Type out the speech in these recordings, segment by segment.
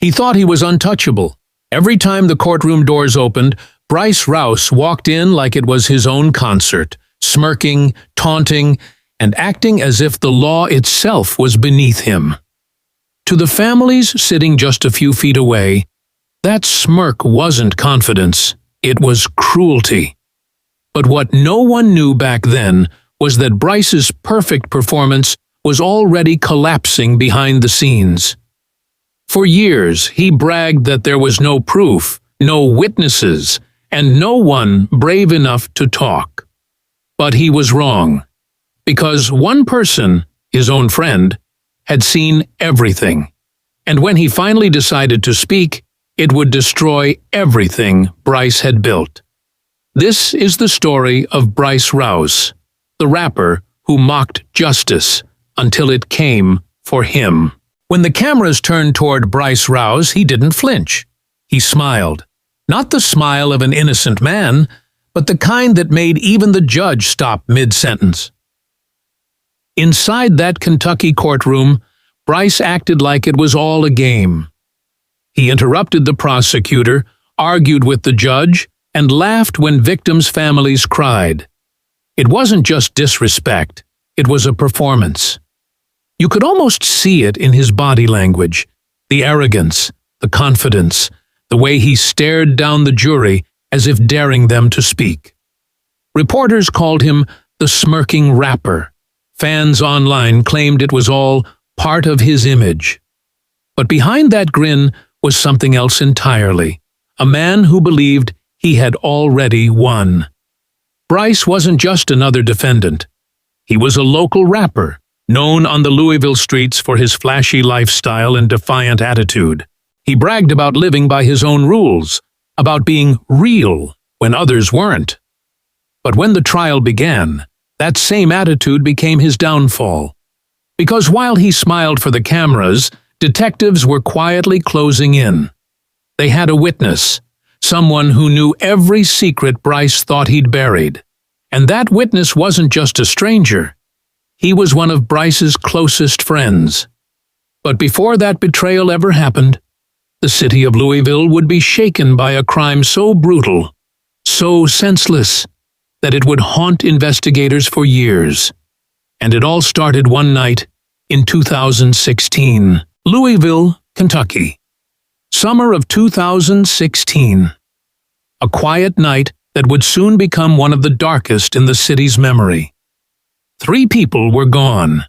He thought he was untouchable. Every time the courtroom doors opened, Bryce Rous walked in like it was his own concert, smirking, taunting, and acting as if the law itself was beneath him. To the families sitting just a few feet away, that smirk wasn't confidence, it was cruelty. But what no one knew back then was that Bryce's perfect performance was already collapsing behind the scenes. For years, he bragged that there was no proof, no witnesses, and no one brave enough to talk. But he was wrong, because one person, his own friend, had seen everything, and when he finally decided to speak, it would destroy everything Bryce had built. This is the story of Bryce Rous, the rapper who mocked justice until it came for him. When the cameras turned toward Bryce Rous, he didn't flinch. He smiled. Not the smile of an innocent man, but the kind that made even the judge stop mid-sentence. Inside that Kentucky courtroom, Bryce acted like it was all a game. He interrupted the prosecutor, argued with the judge, and laughed when victims' families cried. It wasn't just disrespect, it was a performance. You could almost see it in his body language, the arrogance, the confidence, the way he stared down the jury as if daring them to speak. Reporters called him the smirking rapper. Fans online claimed it was all part of his image. But behind that grin was something else entirely, a man who believed he had already won. Bryce wasn't just another defendant. He was a local rapper, known on the Louisville streets for his flashy lifestyle and defiant attitude. He bragged about living by his own rules, about being real when others weren't. But when the trial began, that same attitude became his downfall. Because while he smiled for the cameras, detectives were quietly closing in. They had a witness, someone who knew every secret Bryce thought he'd buried. And that witness wasn't just a stranger. He was one of Bryce's closest friends. But before that betrayal ever happened, the city of Louisville would be shaken by a crime so brutal, so senseless, that it would haunt investigators for years. And it all started one night in 2016. Louisville, Kentucky. Summer of 2016. A quiet night that would soon become one of the darkest in the city's memory. 3 people were gone.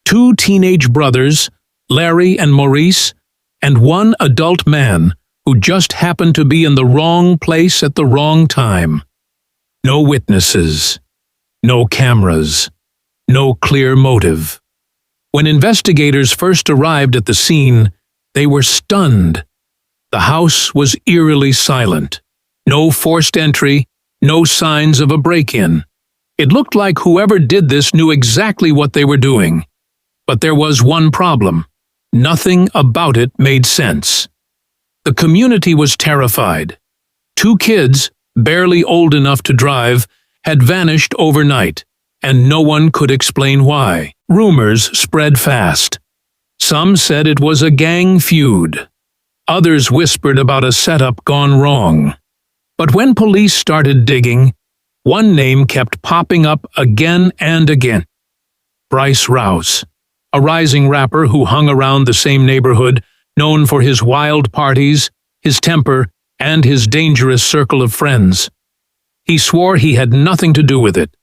2 teenage brothers, Larry and Maurice, and 1 adult man who just happened to be in the wrong place at the wrong time. No witnesses, no cameras, no clear motive. When investigators first arrived at the scene, they were stunned. The house was eerily silent. No forced entry, no signs of a break-in. It looked like whoever did this knew exactly what they were doing. But there was one problem. Nothing about it made sense. The community was terrified. 2 kids, barely old enough to drive, had vanished overnight, and no one could explain why. Rumors spread fast. Some said it was a gang feud. Others whispered about a setup gone wrong. But when police started digging, one name kept popping up again and again. Bryce Rous, a rising rapper who hung around the same neighborhood, known for his wild parties, his temper, and his dangerous circle of friends. He swore he had nothing to do with it,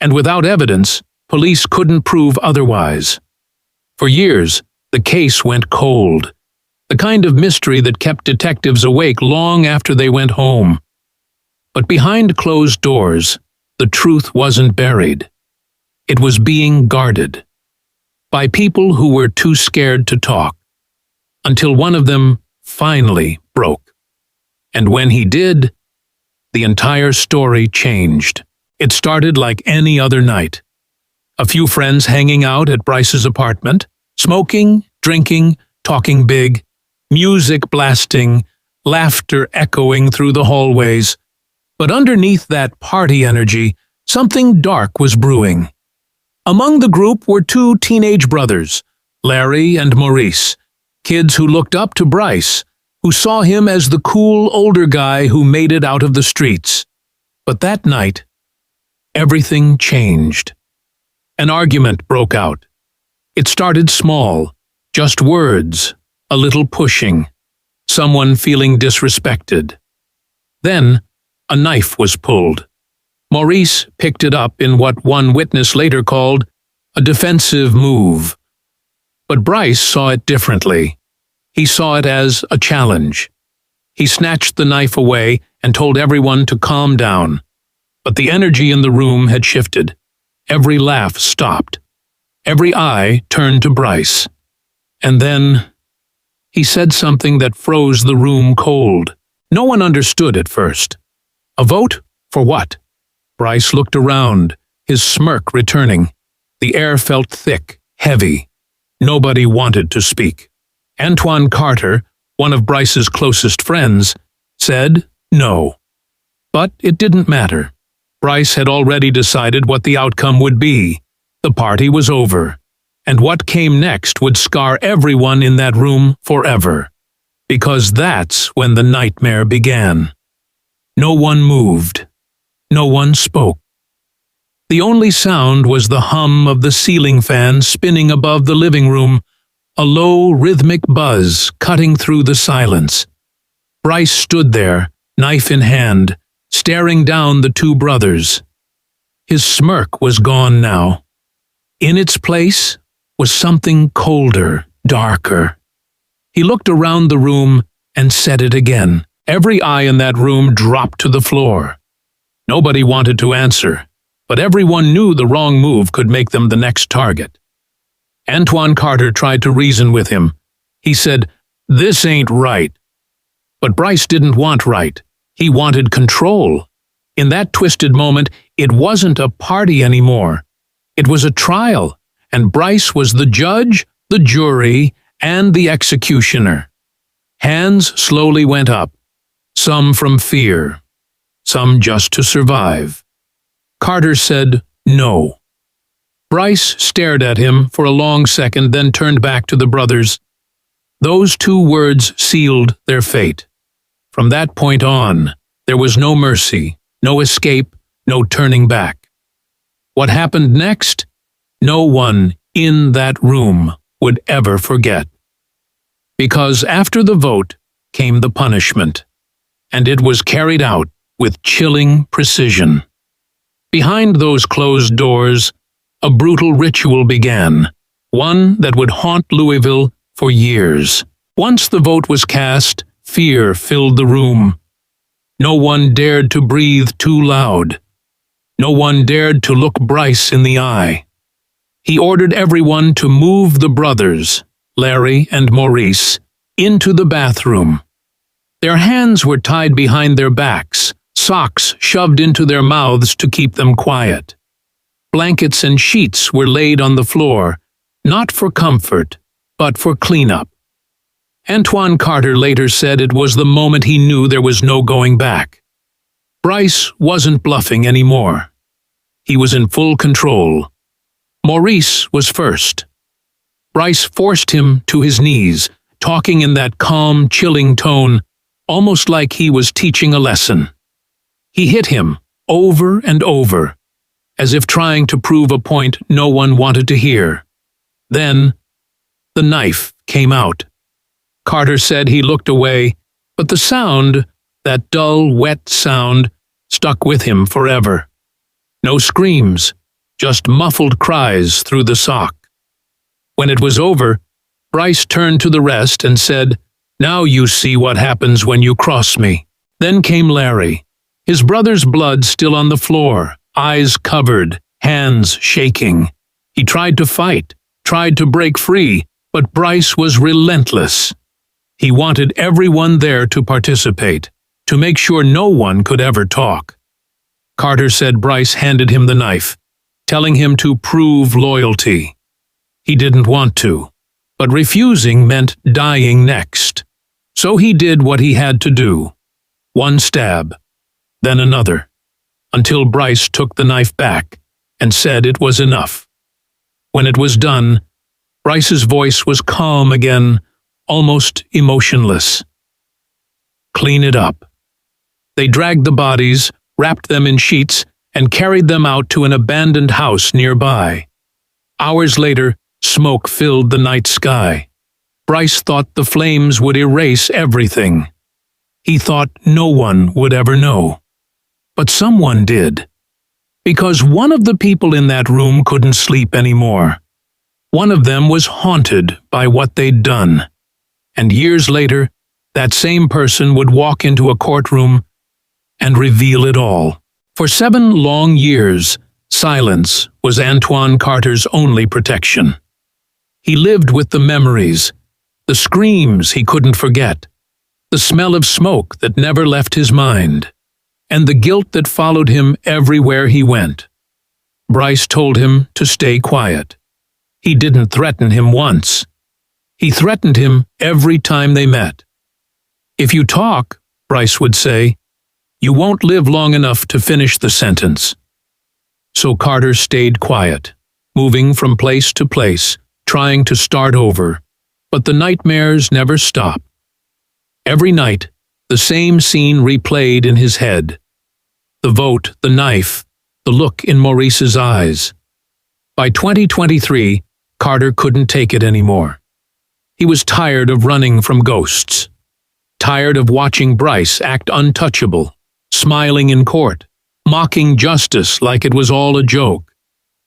and without evidence, police couldn't prove otherwise. For years, the case went cold, the kind of mystery that kept detectives awake long after they went home. But behind closed doors, the truth wasn't buried. It was being guarded by people who were too scared to talk, until one of them finally broke. And when he did, the entire story changed. It started like any other night. A few friends hanging out at Bryce's apartment, smoking, drinking, talking big, music blasting, laughter echoing through the hallways. But underneath that party energy, something dark was brewing. Among the group were 2 teenage brothers, Larry and Maurice, kids who looked up to Bryce, who saw him as the cool older guy who made it out of the streets. But that night, everything changed. An argument broke out. It started small, just words, a little pushing, someone feeling disrespected. Then, a knife was pulled. Maurice picked it up in what one witness later called a defensive move. But Bryce saw it differently. He saw it as a challenge. He snatched the knife away and told everyone to calm down. But the energy in the room had shifted. Every laugh stopped. Every eye turned to Bryce. And then he said something that froze the room cold. No one understood at first. A vote? For what? Bryce looked around, his smirk returning. The air felt thick, heavy. Nobody wanted to speak. Antoine Carter, one of Bryce's closest friends, said no. But it didn't matter. Bryce had already decided what the outcome would be. The party was over, and what came next would scar everyone in that room forever. Because that's when the nightmare began. No one moved. No one spoke. The only sound was the hum of the ceiling fan spinning above the living room, a low, rhythmic buzz cutting through the silence. Bryce stood there, knife in hand, staring down the two brothers. His smirk was gone now. In its place was something colder, darker. He looked around the room and said it again. Every eye in that room dropped to the floor. Nobody wanted to answer, but everyone knew the wrong move could make them the next target. Antoine Carter tried to reason with him. He said, "This ain't right." But Bryce didn't want right. He wanted control. In that twisted moment, it wasn't a party anymore. It was a trial, and Bryce was the judge, the jury, and the executioner. Hands slowly went up, some from fear, some just to survive. Carter said no. Bryce stared at him for a long second, then turned back to the brothers. Those two words sealed their fate. From that point on, there was no mercy, no escape, no turning back. What happened next? No one in that room would ever forget. Because after the vote came the punishment, and it was carried out with chilling precision. Behind those closed doors, a brutal ritual began, one that would haunt Louisville for years. Once the vote was cast, fear filled the room. No one dared to breathe too loud. No one dared to look Bryce in the eye. He ordered everyone to move the brothers, Larry and Maurice, into the bathroom. Their hands were tied behind their backs, socks shoved into their mouths to keep them quiet. Blankets and sheets were laid on the floor, not for comfort, but for cleanup. Antoine Carter later said it was the moment he knew there was no going back. Bryce wasn't bluffing anymore. He was in full control. Maurice was first. Bryce forced him to his knees, talking in that calm, chilling tone, almost like he was teaching a lesson. He hit him over and over, as if trying to prove a point no one wanted to hear. Then, the knife came out. Carter said he looked away, but the sound, that dull, wet sound, stuck with him forever. No screams, just muffled cries through the sock. When it was over, Bryce turned to the rest and said, "Now you see what happens when you cross me." Then came Larry, his brother's blood still on the floor, eyes covered, hands shaking. He tried to fight, tried to break free, but Bryce was relentless. He wanted everyone there to participate, to make sure no one could ever talk. Carter said Bryce handed him the knife, telling him to prove loyalty. He didn't want to, but refusing meant dying next. So he did what he had to do. One stab, then another, until Bryce took the knife back and said it was enough. When it was done, Bryce's voice was calm again, almost emotionless. "Clean it up." They dragged the bodies, wrapped them in sheets, and carried them out to an abandoned house nearby. Hours later, smoke filled the night sky. Bryce thought the flames would erase everything. He thought no one would ever know. But someone did. Because one of the people in that room couldn't sleep anymore. One of them was haunted by what they'd done. And years later, that same person would walk into a courtroom and reveal it all. For 7 long years, silence was Antoine Carter's only protection. He lived with the memories, the screams he couldn't forget, the smell of smoke that never left his mind, and the guilt that followed him everywhere he went. Bryce told him to stay quiet. He didn't threaten him once. He threatened him every time they met. "If you talk," Bryce would say, "you won't live long enough to finish the sentence." So Carter stayed quiet, moving from place to place, trying to start over. But the nightmares never stopped. Every night, the same scene replayed in his head. The vote, the knife, the look in Maurice's eyes. By 2023, Carter couldn't take it anymore. He was tired of running from ghosts. Tired of watching Bryce act untouchable, smiling in court, mocking justice like it was all a joke.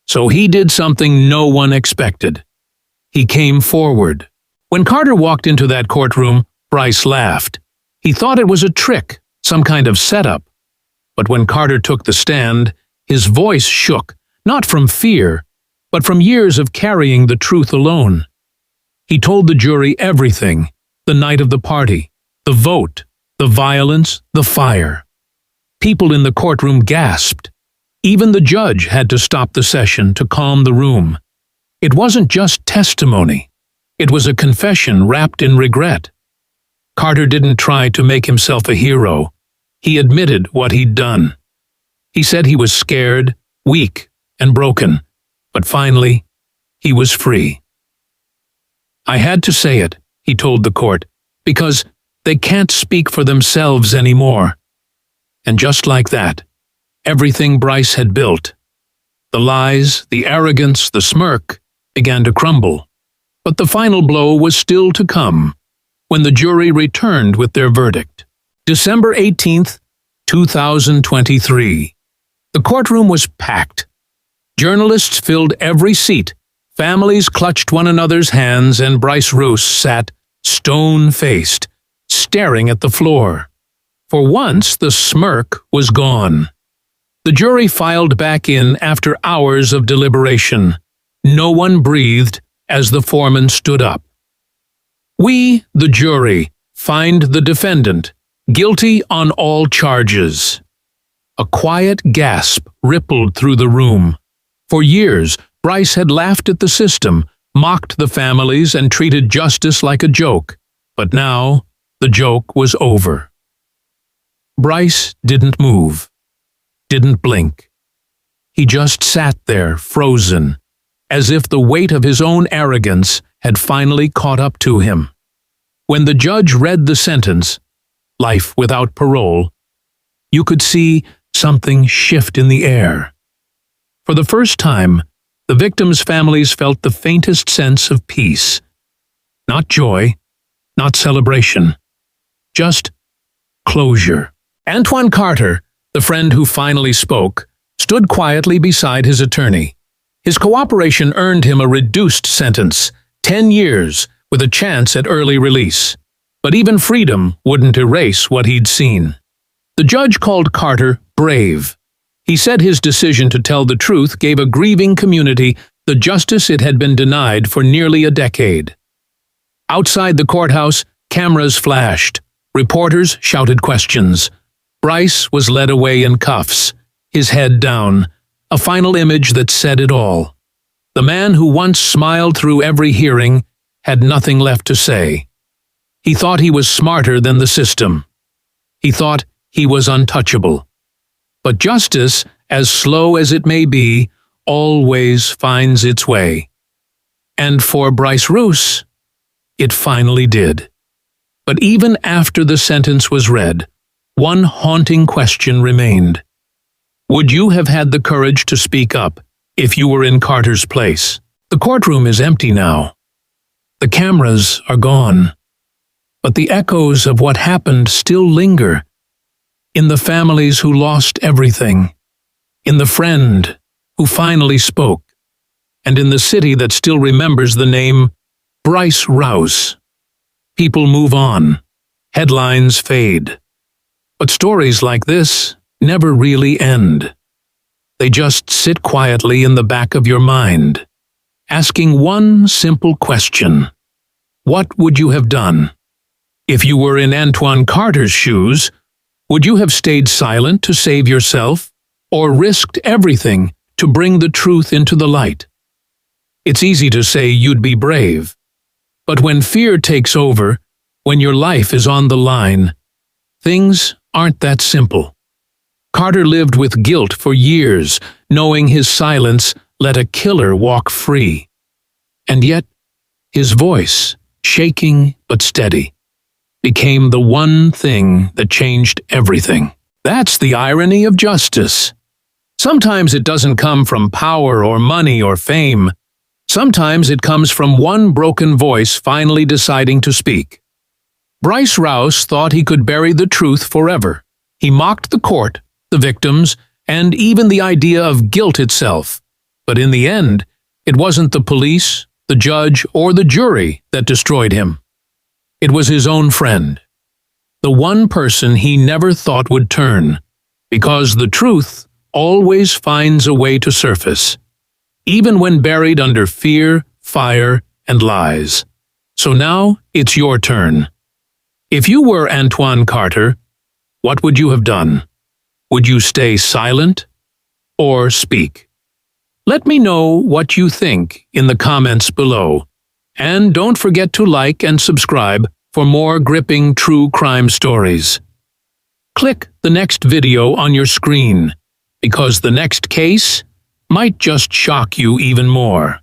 So he did something no one expected. He came forward. When Carter walked into that courtroom, Bryce laughed. He thought it was a trick, some kind of setup. But when Carter took the stand, his voice shook, not from fear, but from years of carrying the truth alone. He told the jury everything, the night of the party, the vote, the violence, the fire. People in the courtroom gasped. Even the judge had to stop the session to calm the room. It wasn't just testimony. It was a confession wrapped in regret. Carter didn't try to make himself a hero. He admitted what he'd done. He said he was scared, weak, and broken, but finally, he was free. "I had to say it," he told the court, "because they can't speak for themselves anymore." And just like that, everything Bryce had built, the lies, the arrogance, the smirk, began to crumble. But the final blow was still to come, when the jury returned with their verdict. December 18th, 2023. The courtroom was packed. Journalists filled every seat, families clutched one another's hands, and Bryce Rous sat, stone-faced, staring at the floor. For once, the smirk was gone. The jury filed back in after hours of deliberation. No one breathed as the foreman stood up. "We, the jury, find the defendant guilty on all charges." A quiet gasp rippled through the room. For years, Bryce had laughed at the system, mocked the families, and treated justice like a joke. But now, the joke was over. Bryce didn't move, didn't blink. He just sat there, frozen, as if the weight of his own arrogance had finally caught up to him. When the judge read the sentence, life without parole, you could see something shift in the air. For the first time, the victims' families felt the faintest sense of peace. Not joy, not celebration, just closure. Antoine Carter, the friend who finally spoke, stood quietly beside his attorney. His cooperation earned him a reduced sentence, 10 years, with a chance at early release. But even freedom wouldn't erase what he'd seen. The judge called Carter brave. He said his decision to tell the truth gave a grieving community the justice it had been denied for nearly a decade. Outside the courthouse, cameras flashed. Reporters shouted questions. Bryce was led away in cuffs, his head down, a final image that said it all. The man who once smiled through every hearing had nothing left to say. He thought he was smarter than the system. He thought he was untouchable. But justice, as slow as it may be, always finds its way. And for Bryce Rous, it finally did. But even after the sentence was read, one haunting question remained. Would you have had the courage to speak up if you were in Carter's place? The courtroom is empty now. The cameras are gone. But the echoes of what happened still linger. In the families who lost everything. In the friend who finally spoke. And in the city that still remembers the name Bryce Rous. People move on. Headlines fade. But stories like this never really end. They just sit quietly in the back of your mind, asking one simple question. What would you have done? If you were in Antoine Carter's shoes, would you have stayed silent to save yourself, or risked everything to bring the truth into the light? It's easy to say you'd be brave. But when fear takes over, when your life is on the line, things aren't that simple. Carter lived with guilt for years, knowing his silence let a killer walk free. And yet, his voice, shaking but steady, became the one thing that changed everything. That's the irony of justice. Sometimes it doesn't come from power or money or fame. Sometimes it comes from one broken voice finally deciding to speak. Bryce Rous thought he could bury the truth forever. He mocked the court, the victims, and even the idea of guilt itself. But in the end, it wasn't the police, the judge, or the jury that destroyed him. It was his own friend. The one person he never thought would turn, because the truth always finds a way to surface, even when buried under fear, fire, and lies. So now it's your turn. If you were Antoine Carter, what would you have done? Would you stay silent or speak? Let me know what you think in the comments below. And don't forget to like and subscribe for more gripping true crime stories. Click the next video on your screen, because the next case might just shock you even more.